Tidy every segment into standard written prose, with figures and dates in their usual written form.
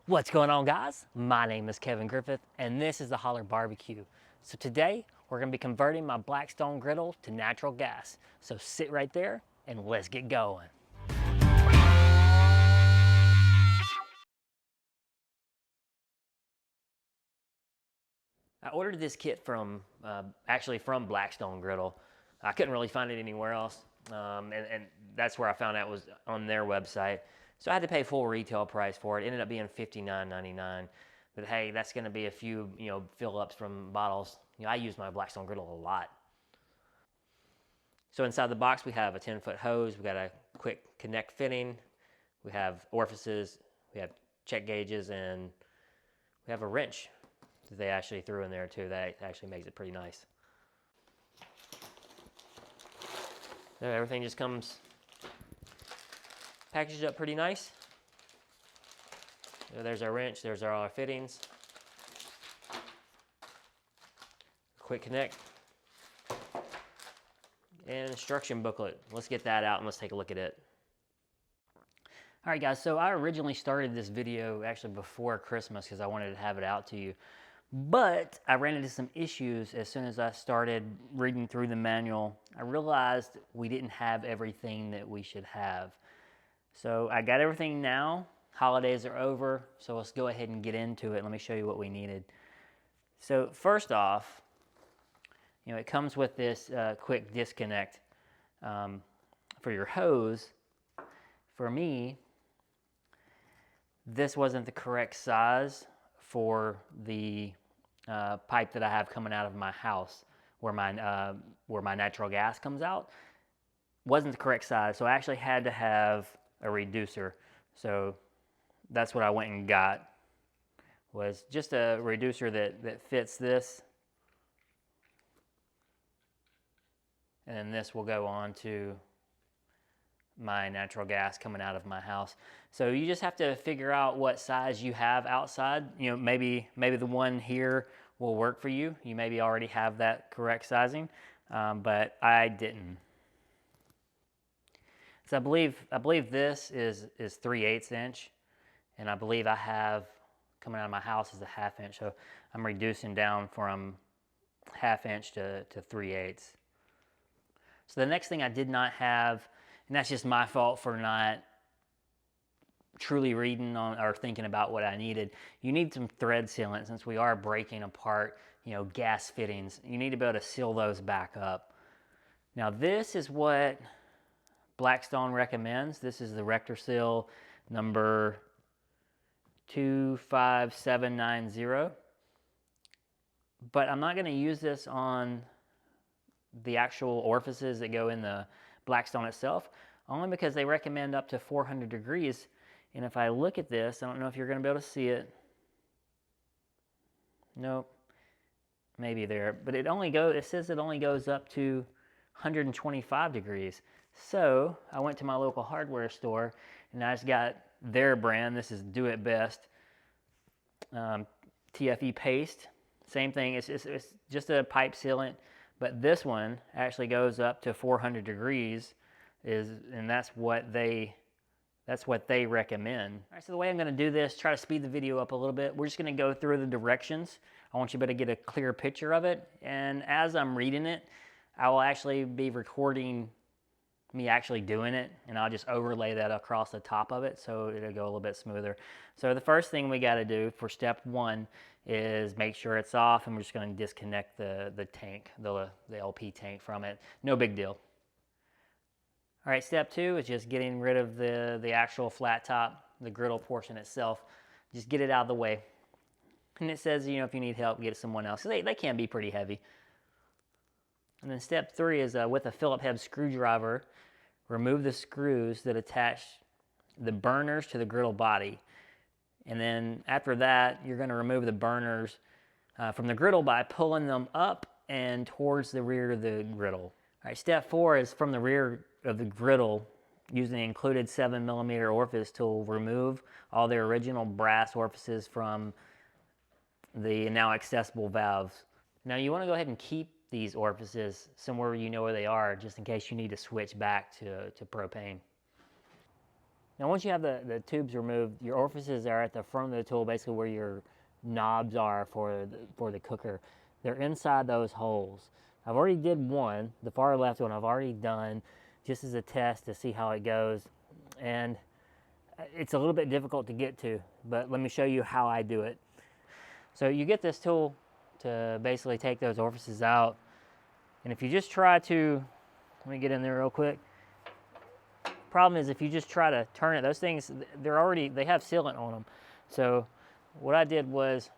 What's going on, guys? My name is Kevin Griffith and this is the Holler Barbecue. So today we're going to be converting my Blackstone Griddle to natural gas. So sit right there and let's get going. I ordered this kit from actually from Blackstone Griddle. I couldn't really find it anywhere else, and that's where I found out was on their website. So I had to pay full retail price for it. It ended up being $59.99. But hey, that's going to be a few fill ups from bottles. I use my Blackstone Griddle a lot. So inside the box we have a 10-foot hose. We got a quick connect fitting. We have orifices. We have check gauges, and we have a wrench that they actually threw in there too. That actually makes it pretty nice. So everything just comes packaged up pretty nice. So there's our wrench, there's all our fittings. Quick connect. And instruction booklet. Let's get that out and let's take a look at it. All right, guys, so I originally started this video actually before Christmas because I wanted to have it out to you. But I ran into some issues as soon as I started reading through the manual. I realized we didn't have everything that we should have. So I got everything now. Holidays are over, so let's go ahead and get into it. Let me show you what we needed. So first off, it comes with this quick disconnect for your hose. For me, this wasn't the correct size for the pipe that I have coming out of my house where my natural gas comes out. Wasn't the correct size, so I actually had to have a reducer. So that's what I went and got, was just a reducer that fits this. And then this will go on to my natural gas coming out of my house. So you just have to figure out what size you have outside. Maybe the one here will work for you. You maybe already have that correct sizing, but I didn't. So I believe this is 3/8 inch, and I believe I have coming out of my house is a 1/2 inch. So I'm reducing down from 1/2 inch to 3/8. So the next thing I did not have, and that's just my fault for not truly reading on or thinking about what I needed. You need some thread sealant since we are breaking apart, gas fittings. You need to be able to seal those back up. Now this is what Blackstone recommends. This is the Rector Seal number 25790. But I'm not going to use this on the actual orifices that go in the Blackstone itself, only because they recommend up to 400 degrees. And if I look at this, I don't know if you're going to be able to see it. Nope, maybe there, but it says it only goes up to 125 degrees. So I went to my local hardware store and I just got their brand. This is Do It Best TFE paste. Same thing. It's just a pipe sealant. But this one actually goes up to 400 degrees, and that's what they recommend. All right, so the way I'm going to do this, try to speed the video up a little bit. We're just going to go through the directions. I want you to get a clear picture of it, and as I'm reading it, I will actually be recording me actually doing it, and I'll just overlay that across the top of it so it'll go a little bit smoother. So the first thing we got to do for step one is make sure it's off, and we're just going to disconnect the tank, the LP tank from it. No big deal. All right, step two is just getting rid of the actual flat top, the griddle portion itself. Just get it out of the way. And it says, if you need help, get someone else. They can be pretty heavy. And then step three is with a Phillips head screwdriver, remove the screws that attach the burners to the griddle body. And then after that, you're going to remove the burners from the griddle by pulling them up and towards the rear of the griddle. All right, step four is from the rear of the griddle, using the included 7mm orifice tool, remove all the original brass orifices from the now accessible valves. Now you want to go ahead and keep these orifices somewhere you know where they are, just in case you need to switch back to propane. Now once you have the tubes removed, your orifices are at the front of the tool, basically where your knobs are for the cooker. They're inside those holes. I've already did one, the far left one I've already done, just as a test to see how it goes. And it's a little bit difficult to get to, but let me show you how I do it. So you get this tool to basically take those orifices out. And if you just try to, let me get in there real quick. Problem is if you just try to turn it, those things, they have sealant on them. So what I did was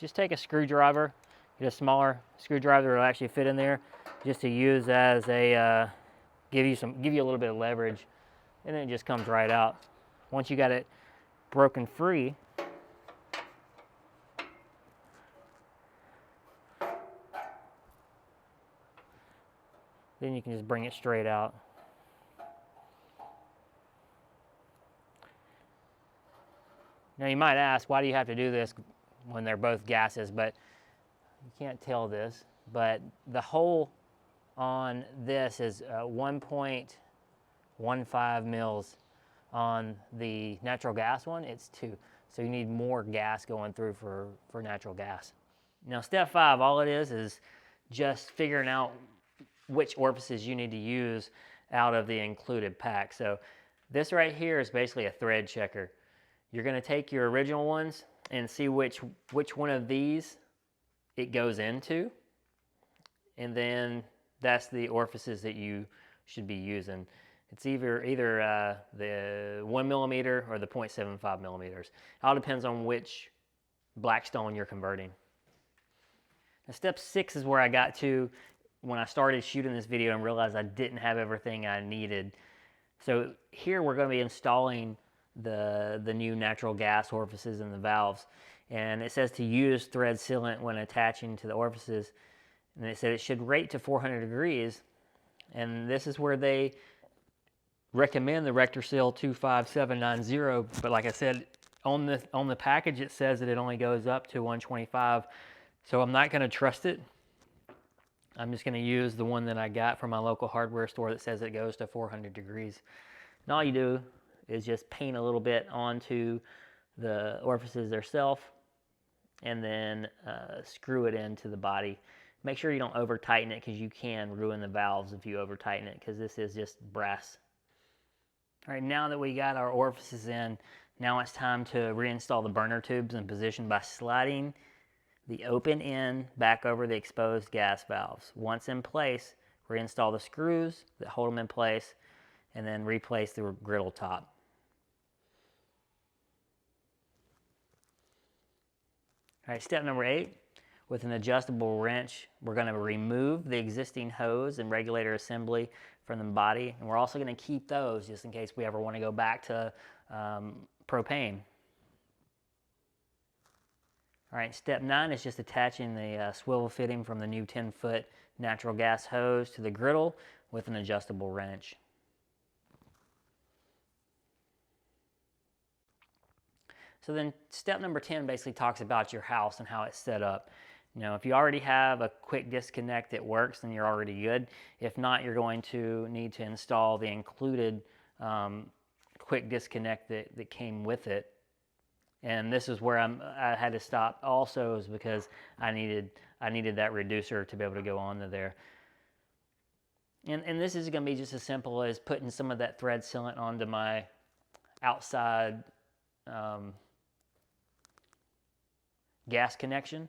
just take a screwdriver, get a smaller screwdriver that will actually fit in there, just to use as a, give you a little bit of leverage, and then it just comes right out. Once you got it broken free, then you can just bring it straight out. Now you might ask, why do you have to do this when they're both gases? But you can't tell this, but the hole on this is 1.15 mils. On the natural gas one, it's 2. So you need more gas going through for natural gas. Now step 5, all it is just figuring out which orifices you need to use out of the included pack. So this right here is basically a thread checker. You're going to take your original ones and see which one of these it goes into, and then that's the orifices that you should be using. It's either the 1 millimeter or the 0.75 millimeters. It all depends on which Blackstone you're converting. Now, step 6 is where I got to when I started shooting this video and realized I didn't have everything I needed. So here we're going to be installing the new natural gas orifices and the valves. And it says to use thread sealant when attaching to the orifices. And it said it should rate to 400 degrees. And this is where they recommend the RectorSeal 25790, but like I said, on the package it says that it only goes up to 125, so I'm not going to trust it. I'm just going to use the one that I got from my local hardware store that says it goes to 400 degrees. And all you do is just paint a little bit onto the orifices themselves, and then screw it into the body. Make sure you don't over tighten it, because you can ruin the valves if you over tighten it, because this is just brass. All right, now that we got our orifices in, now it's time to reinstall the burner tubes in position by sliding the open end back over the exposed gas valves. Once in place, reinstall the screws that hold them in place, and then replace the griddle top. All right, step number 8. With an adjustable wrench, we're going to remove the existing hose and regulator assembly from the body, and we're also going to keep those just in case we ever want to go back to propane. All right, step 9 is just attaching the swivel fitting from the new 10-foot natural gas hose to the griddle with an adjustable wrench. So then step number 10 basically talks about your house and how it's set up. You know, if you already have a quick disconnect that works, then you're already good. If not, you're going to need to install the included quick disconnect that came with it. And this is where I had to stop also, is because I needed that reducer to be able to go onto there. And this is going to be just as simple as putting some of that thread sealant onto my outside gas connection.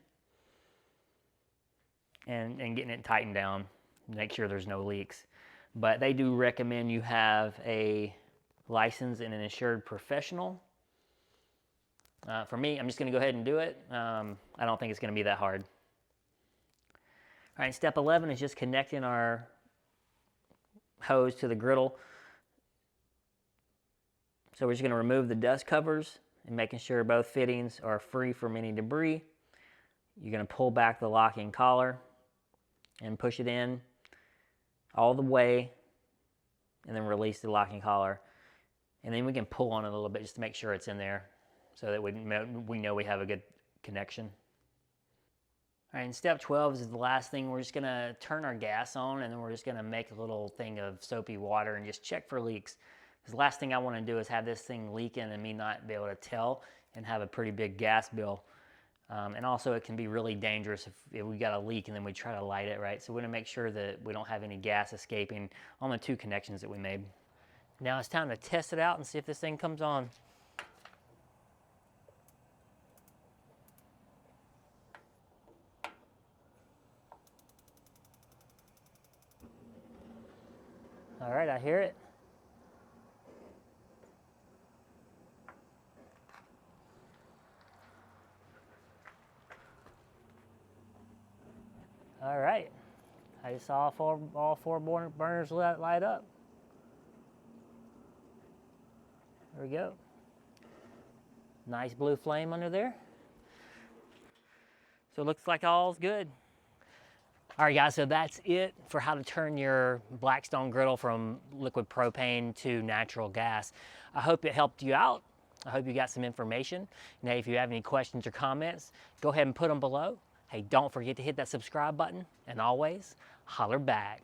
And getting it tightened down, make sure there's no leaks. But they do recommend you have a licensed and an insured professional. For me, I'm just going to go ahead and do it. I don't think it's going to be that hard. All right, step 11 is just connecting our hose to the griddle. So we're just going to remove the dust covers and making sure both fittings are free from any debris. You're going to pull back the locking collar and push it in all the way, and then release the locking collar. And then we can pull on it a little bit just to make sure it's in there, so that we know we have a good connection. All right, and step 12 is the last thing. We're just going to turn our gas on, and then we're just going to make a little thing of soapy water and just check for leaks. Because the last thing I want to do is have this thing leaking and me not be able to tell and have a pretty big gas bill. And also it can be really dangerous if we got a leak and then we try to light it, right? So we want to make sure that we don't have any gas escaping on the 2 connections that we made. Now it's time to test it out and see if this thing comes on. All right, I hear it. All right, I just saw all four burners light up. There we go. Nice blue flame under there. So it looks like all's good. All right, guys, so that's it for how to turn your Blackstone griddle from liquid propane to natural gas. I hope it helped you out. I hope you got some information. Now, if you have any questions or comments, go ahead and put them below. Hey, don't forget to hit that subscribe button, and always holler back.